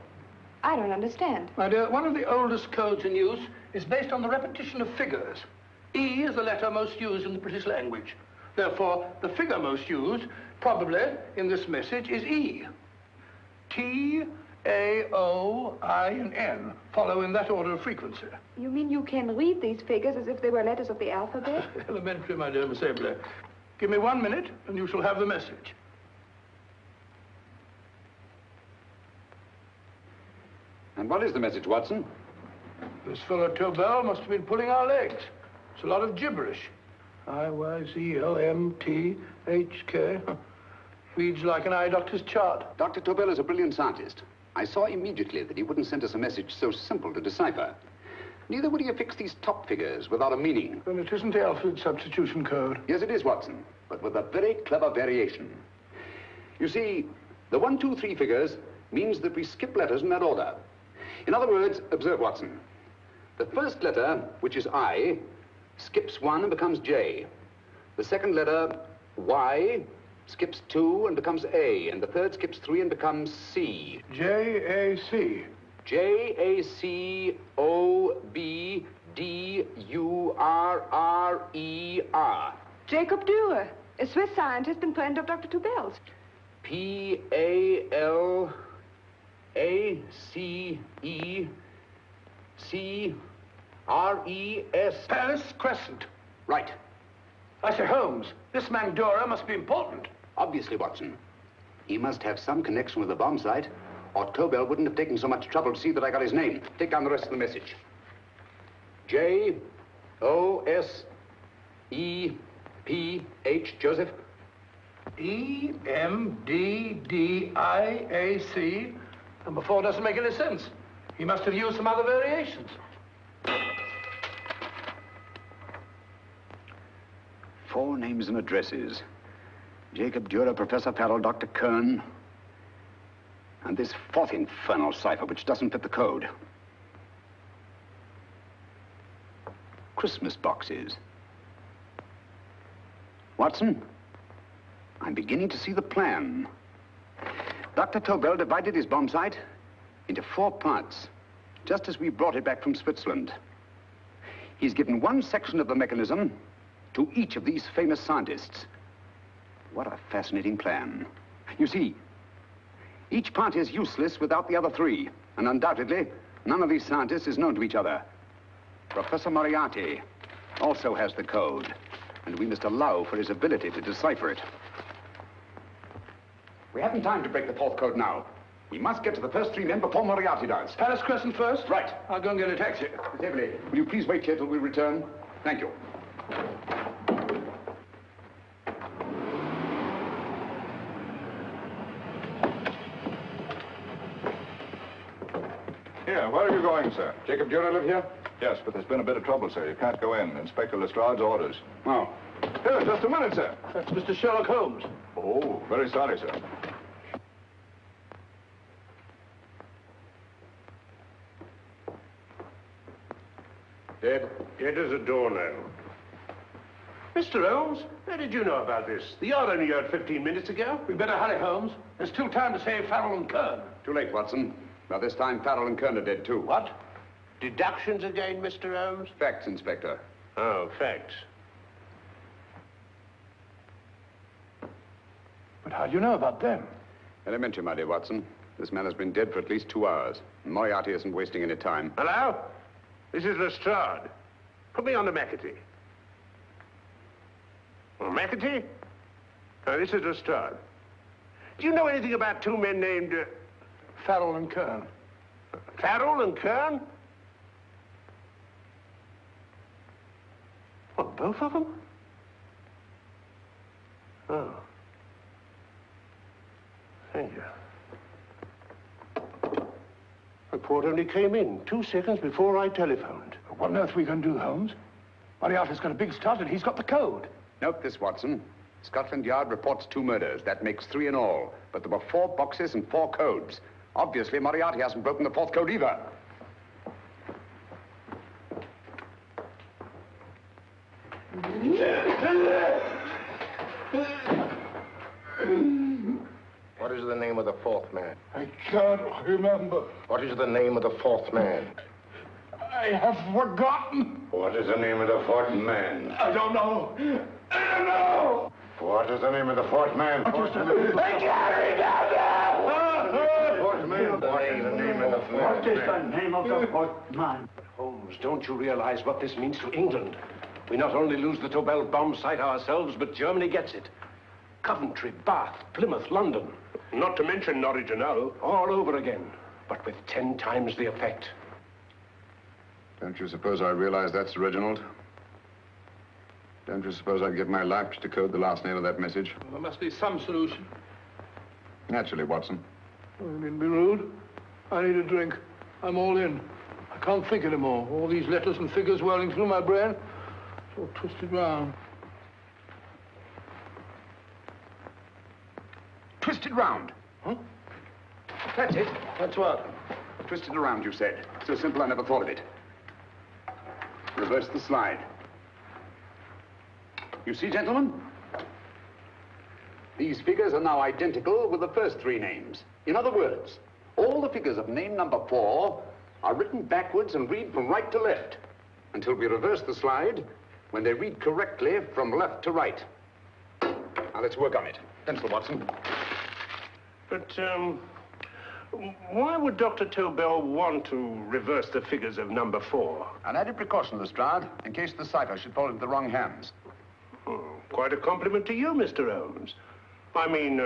I don't understand. My dear, one of the oldest codes in use is based on the repetition of figures. E is the letter most used in the British language. Therefore, the figure most used, probably, in this message is E. T, A, O, I, and N follow in that order of frequency. You mean you can read these figures as if they were letters of the alphabet? Elementary, my dear Miss Eberli. Give me 1 minute, and you shall have the message. And what is the message, Watson? This fellow Tobel must have been pulling our legs. It's a lot of gibberish. I-Y-Z-L-M-T-H-K. Reads like an eye doctor's chart. Dr. Tobel is a brilliant scientist. I saw immediately that he wouldn't send us a message so simple to decipher. Neither would he affix these top figures without a meaning. Then it isn't the alphabet substitution code. Yes, it is, Watson, but with a very clever variation. You see, the 1, 2, 3 figures means that we skip letters in that order. In other words, observe, Watson. The first letter, which is I, skips 1 and becomes J. The second letter, Y, skips 2 and becomes A. And the third skips 3 and becomes C. J-A-C. J-A-C-O-B-D-U-R-R-E-R. Jacob Dürer, a Swiss scientist and friend of Dr. Tobel's. P-A-L-A-C-E-C-R-E-S. Paris Crescent. Right. I say, Holmes, this man Dora must be important. Obviously, Watson. He must have some connection with the bomb site, or Tobel wouldn't have taken so much trouble to see that I got his name. Take down the rest of the message. J-O-S-E-P-H, Joseph. E-M-D-D-I-A-C. Number 4 doesn't make any sense. He must have used some other variations. 4 names and addresses. Jacob Dürer, Professor Farrell, Dr. Kern. And this 4th infernal cipher, which doesn't fit the code. Christmas boxes. Watson, I'm beginning to see the plan. Dr. Tobel divided his bomb sight into 4 parts, just as we brought it back from Switzerland. He's given one section of the mechanism to each of these famous scientists. What a fascinating plan. You see, each part is useless without the other 3, and undoubtedly, none of these scientists is known to each other. Professor Moriarty also has the code, and we must allow for his ability to decipher it. We haven't time to break the 4th code now. We must get to the first 3 men before Moriarty does. Palace Crescent first? Right. I'll go and get a taxi. Miss Eberli, will you please wait here till we return? Thank you. Here, where are you going, sir? Jacob Dürer live here? Yes, but there's been a bit of trouble, sir. You can't go in. Inspector Lestrade's orders. Oh. Here, just a minute, sir. That's Mr. Sherlock Holmes. Oh, very sorry, sir. Dead as a doornail. Mr. Holmes, how did you know about this? The yacht only heard 15 minutes ago. We better hurry, Holmes. There's still time to save Farrell and Kern. Too late, Watson. By this time, Farrell and Kern are dead, too. What? Deductions again, Mr. Holmes? Facts, Inspector. Oh, facts. But how do you know about them? Elementary, my dear Watson. This man has been dead for at least 2 hours. And Moriarty isn't wasting any time. Hello? This is Lestrade. Put me on to McAtee. Well, McAtee? This is Lestrade. Do you know anything about 2 men named... Farrell and Kern. Farrell and Kern? What, both of them? Oh. Thank you. Report only came in 2 seconds before I telephoned. What on earth are we going to do, Holmes? Moriarty's got a big start and he's got the code. Note this, Watson. Scotland Yard reports 2 murders. That makes 3 in all. But there were 4 boxes and 4 codes. Obviously, Moriarty hasn't broken the 4th code either. What is the name of the 4th man? I can't remember. What is the name of the 4th man? I have forgotten. What is the name of the 4th man? I don't know. I don't know. What is the name of the 4th man? I can't remember. 4th man. What is the name of the 4th man? What is the name of the 4th man? Holmes, don't you realize what this means to England? We not only lose the Tobel bomb site ourselves, but Germany gets it. Coventry, Bath, Plymouth, London. Not to mention Norwich and Hull. All over again, but with 10 times the effect. Don't you suppose I realize that, Sir Reginald? Don't you suppose I'd give my life to decode the last nail of that message? Well, there must be some solution. Naturally, Watson. Oh, you needn't be rude. I need a drink. I'm all in. I can't think anymore. All these letters and figures whirling through my brain. It's all twisted round. Twisted round. Huh? That's it. That's what? Twisted around, you said. So simple, I never thought of it. Reverse the slide. You see, gentlemen? These figures are now identical with the first 3 names. In other words, all the figures of name number 4 are written backwards and read from right to left until we reverse the slide when they read correctly from left to right. Now, let's work on it. Pencil, Watson. But, Why would Dr. Tobel want to reverse the figures of number 4? An added precaution, Lestrade, in case the cipher should fall into the wrong hands. Oh, quite a compliment to you, Mr. Holmes. I mean,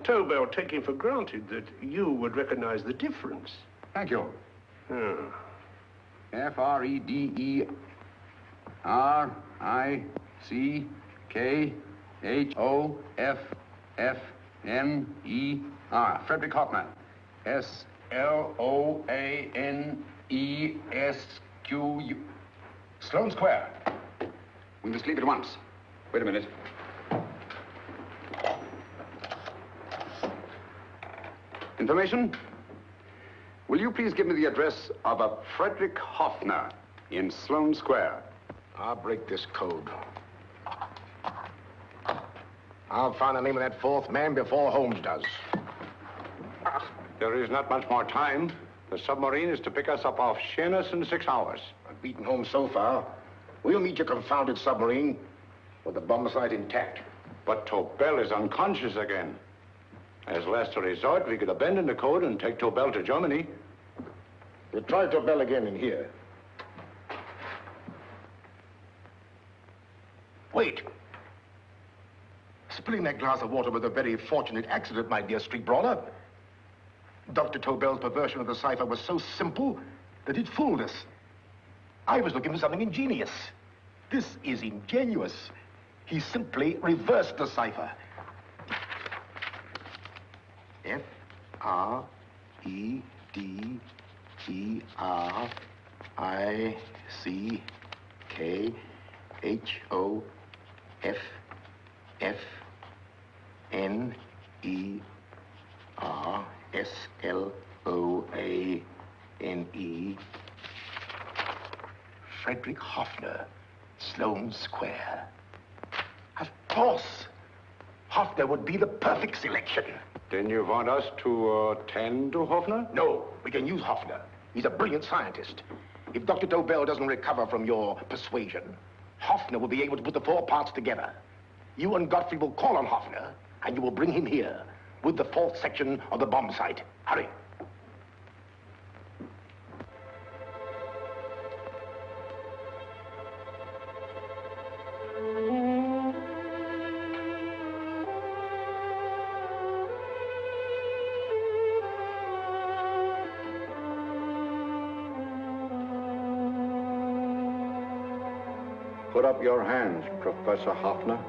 Tobel taking for granted that you would recognize the difference. Thank you. F-R-E-D-E-R-I-C-K-H-O-F-F-N-E-R. Frederick Hoffner. S-L-O-A-N-E-S-Q-U. Sloane Square. We must leave at once. Wait a minute. Information? Will you please give me the address of a Frederick Hoffner in Sloane Square? I'll break this code. I'll find the name of that 4th man before Holmes does. There is not much more time. The submarine is to pick us up off Sheerness in 6 hours. I've beaten Holmes so far. We'll meet your confounded submarine with the bombsight intact. But Tobel is unconscious again. As last resort, we could abandon the code and take Tobel to Germany. We'll try Tobel again in here. Wait. Spilling that glass of water was a very fortunate accident, my dear street brawler. Dr. Tobel's perversion of the cipher was so simple that it fooled us. I was looking for something ingenious. This is ingenuous. He simply reversed the cipher. F-R-E-D-E-R-I-C-K-H-O-F-F-N-E-R-S-L-O-A-N-E. Frederick Hoffner, Sloane Square. Of course. Hoffner would be the perfect selection. Then you want us to tend to Hoffner? No, we can use Hoffner. He's a brilliant scientist. If Dr. Tobel doesn't recover from your persuasion, Hoffner will be able to put the 4 parts together. You and Godfrey will call on Hoffner, and you will bring him here with the 4th section of the bomb sight. Hurry. Put up your hands, Professor Hoffner.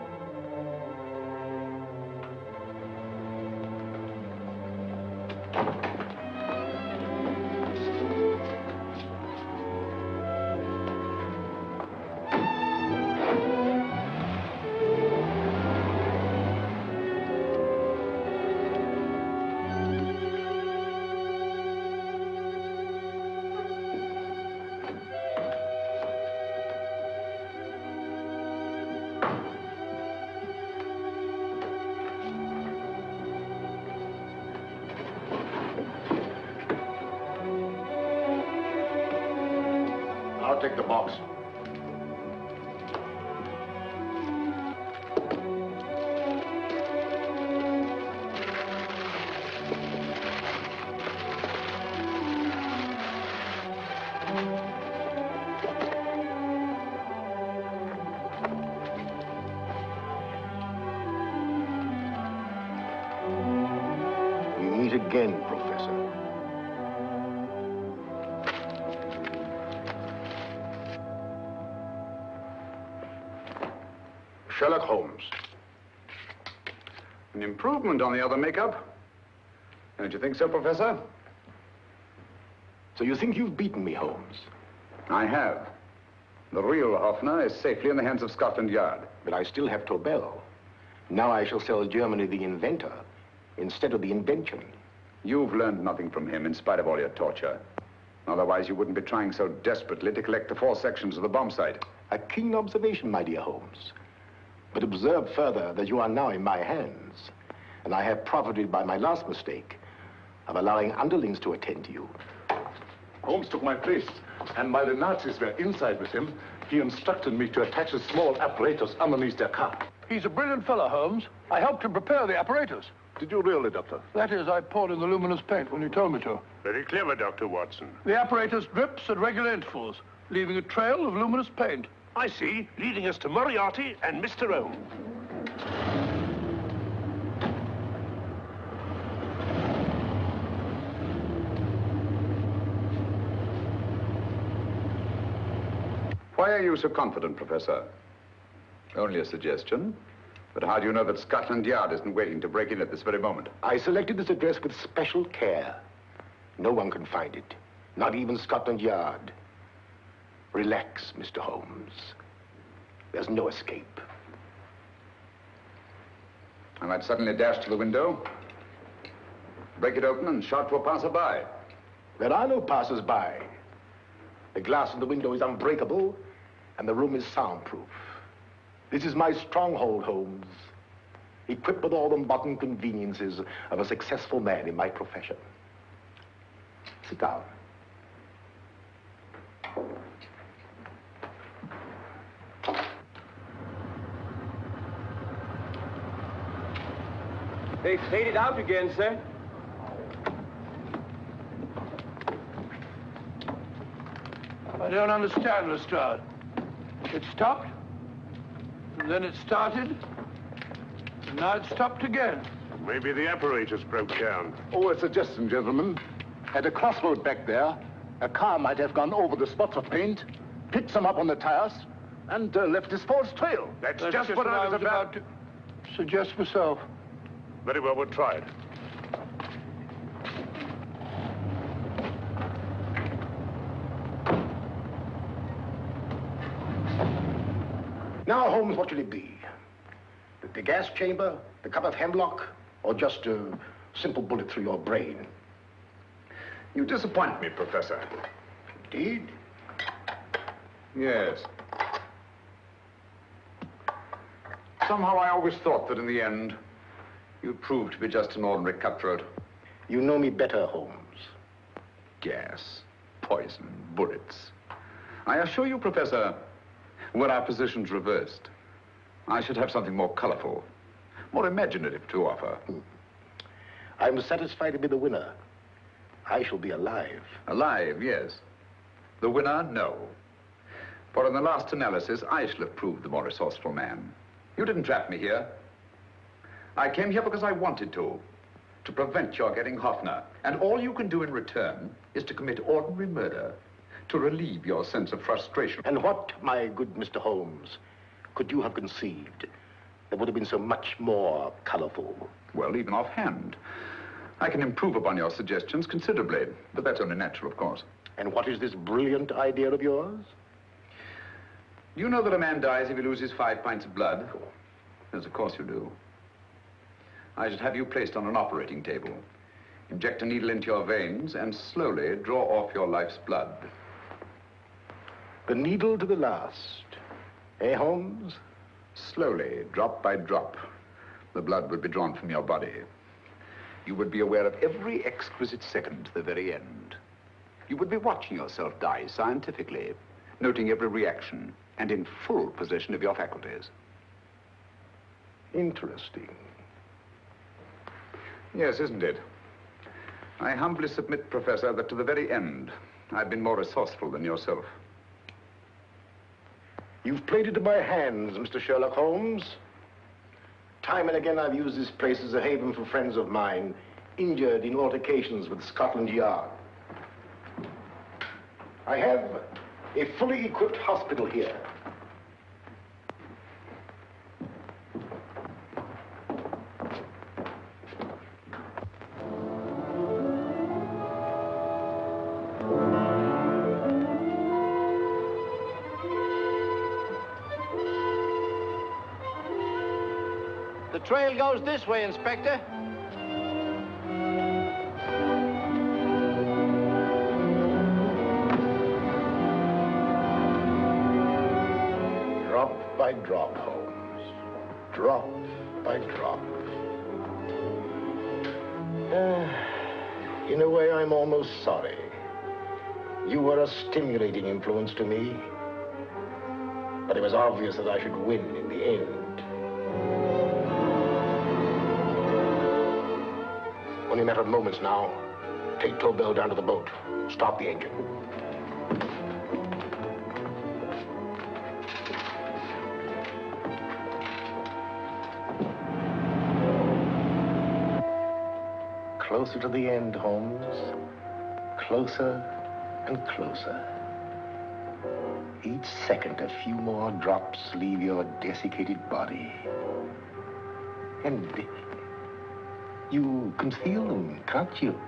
I'll take the box. We meet again, Professor. Sherlock Holmes. An improvement on the other makeup. Don't you think so, Professor? So you think you've beaten me, Holmes? I have. The real Hoffner is safely in the hands of Scotland Yard. But I still have Tobel. Now I shall sell Germany the inventor instead of the invention. You've learned nothing from him in spite of all your torture. Otherwise, you wouldn't be trying so desperately to collect the 4 sections of the bomb sight. A keen observation, my dear Holmes. But observe further that you are now in my hands, and I have profited by my last mistake of allowing underlings to attend to you. Holmes took my place, and while the Nazis were inside with him, he instructed me to attach a small apparatus underneath their car. He's a brilliant fellow, Holmes. I helped him prepare the apparatus. Did you really, Doctor? That is, I poured in the luminous paint when you told me to. Very clever, Dr. Watson. The apparatus drips at regular intervals, leaving a trail of luminous paint. I see, leading us to Moriarty and Mr. O. Why are you so confident, Professor? Only a suggestion. But how do you know that Scotland Yard isn't waiting to break in at this very moment? I selected this address with special care. No one can find it, not even Scotland Yard. Relax, Mr. Holmes. There's no escape. I might suddenly dash to the window, break it open, and shout to a passerby. There are no passers-by. The glass in the window is unbreakable, and the room is soundproof. This is my stronghold, Holmes, equipped with all the modern conveniences of a successful man in my profession. Sit down. They faded out again, sir. I don't understand, Lestrade. It stopped, and then it started, and now it stopped again. Maybe the apparatus broke down. Oh, a suggestion, gentlemen. At a crossroad back there, a car might have gone over the spots of paint, picked some up on the tires, and left this false trail. That's just what I was about to suggest myself. Very well, we'll try it. Now, Holmes, what should it be? The gas chamber, the cup of hemlock, or just a simple bullet through your brain? You disappoint me, Professor. Indeed? Yes. Somehow I always thought that in the end, you'd prove to be just an ordinary cutthroat. You know me better, Holmes. Gas, poison, bullets. I assure you, Professor, were our positions reversed, I should have something more colorful, more imaginative to offer. I'm satisfied to be the winner. I shall be alive. Alive, yes. The winner, no. For in the last analysis, I shall have proved the more resourceful man. You didn't trap me here. I came here because I wanted to prevent your getting Hoffner. And all you can do in return is to commit ordinary murder to relieve your sense of frustration. And what, my good Mr. Holmes, could you have conceived that would have been so much more colorful? Well, even offhand, I can improve upon your suggestions considerably, but that's only natural, of course. And what is this brilliant idea of yours? You know that a man dies if he loses 5 pints of blood? Yes, of course you do. I should have you placed on an operating table, inject a needle into your veins, and slowly draw off your life's blood. The needle to the last. Eh, Holmes? Slowly, drop by drop, the blood would be drawn from your body. You would be aware of every exquisite second to the very end. You would be watching yourself die scientifically, noting every reaction, and in full possession of your faculties. Interesting. Yes, isn't it? I humbly submit, Professor, that to the very end, I've been more resourceful than yourself. You've played it in my hands, Mr. Sherlock Holmes. Time and again, I've used this place as a haven for friends of mine, injured in altercations with Scotland Yard. I have a fully equipped hospital here. The trail goes this way, Inspector. Drop by drop, Holmes. Drop by drop. In a way, I'm almost sorry. You were a stimulating influence to me. But it was obvious that I should win in the end. Only a matter of moments now. Take Tobel down to the boat. Start the engine. Closer to the end, Holmes. Closer and closer. Each second, a few more drops leave your desiccated body. And you can feel them, can't you?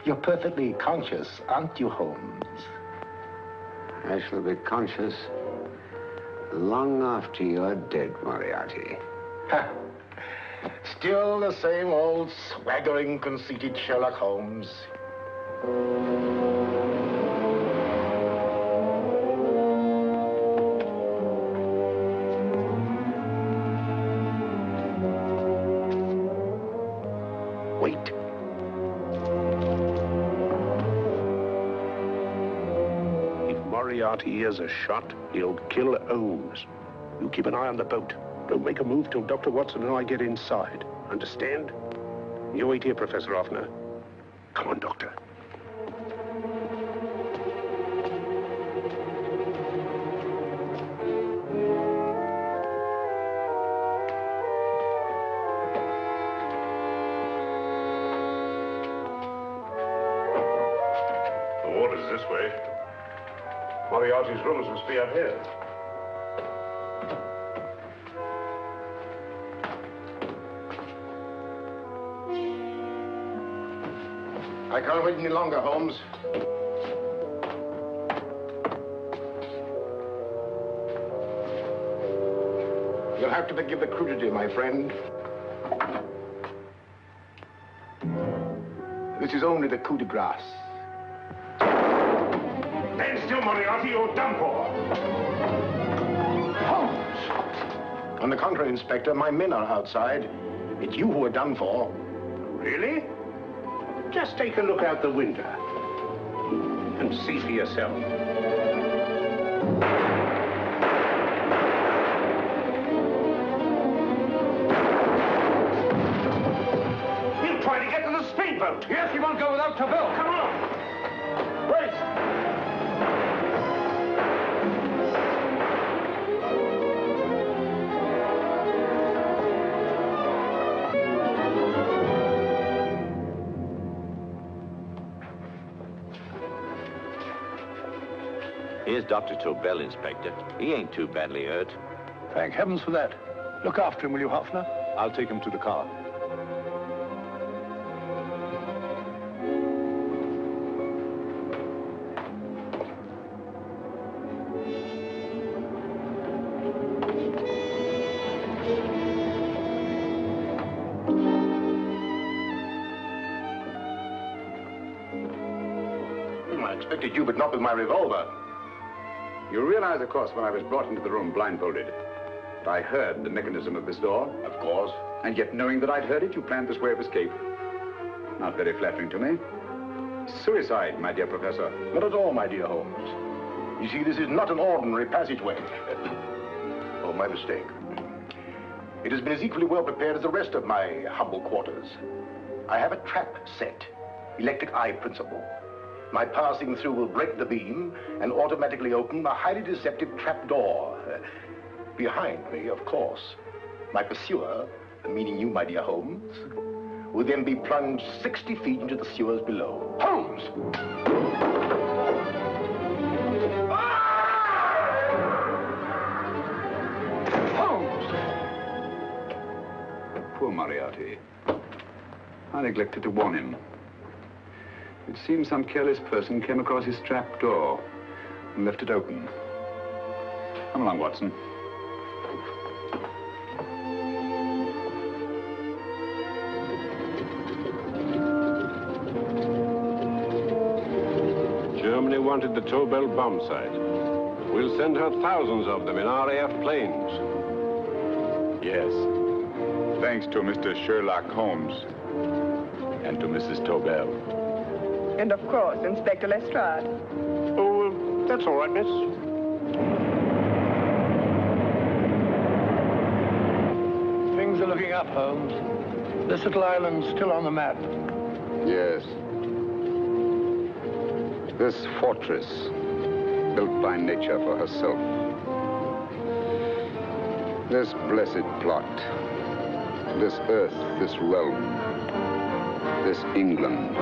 You're perfectly conscious, aren't you, Holmes? I shall be conscious long after you're dead, Moriarty. Ha! Still the same old swaggering, conceited Sherlock Holmes. Wait. If Moriarty hears a shot, he'll kill Holmes. You keep an eye on the boat. Don't make a move till Dr. Watson and I get inside. Understand? You wait here, Professor Hoffner. Come on, Doctor. The water's this way. Moriarty's rooms must be up here. I can't wait any longer, Holmes. You'll have to forgive the crudity, my friend. This is only the coup de grace. Stand still, Moriarty, you're done for. Holmes! On the contrary, Inspector, my men are outside. It's you who are done for. Really? Just take a look out the window and see for yourself. He'll try to get to the speedboat. Yes, he won't go without Tobel. Come on. Wait. Here's Dr. Tobel, Inspector. He ain't too badly hurt. Thank heavens for that. Look after him, will you, Hoffner? I'll take him to the car. I expected you, but not with my revolver. You realize, of course, when I was brought into the room blindfolded, that I heard the mechanism of this door? Of course. And yet, knowing that I'd heard it, you planned this way of escape. Not very flattering to me. Suicide, my dear Professor. Not at all, my dear Holmes. You see, this is not an ordinary passageway. Oh, my mistake. It has been as equally well prepared as the rest of my humble quarters. I have a trap set, electric eye principle. My passing through will break the beam and automatically open a highly deceptive trap door. Behind me, of course, my pursuer, meaning you, my dear Holmes, will then be plunged 60 feet into the sewers below. Holmes! Holmes! Poor Moriarty. I neglected to warn him. It seems some careless person came across his trap door and left it open. Come along, Watson. Germany wanted the Tobel bomb site. We'll send her thousands of them in RAF planes. Yes. Thanks to Mr. Sherlock Holmes and to Mrs. Tobel. And of course, Inspector Lestrade. Oh, that's all right, miss. Things are looking up, Holmes. This little island's still on the map. Yes. This fortress, built by nature for herself. This blessed plot. This earth, this realm. This England.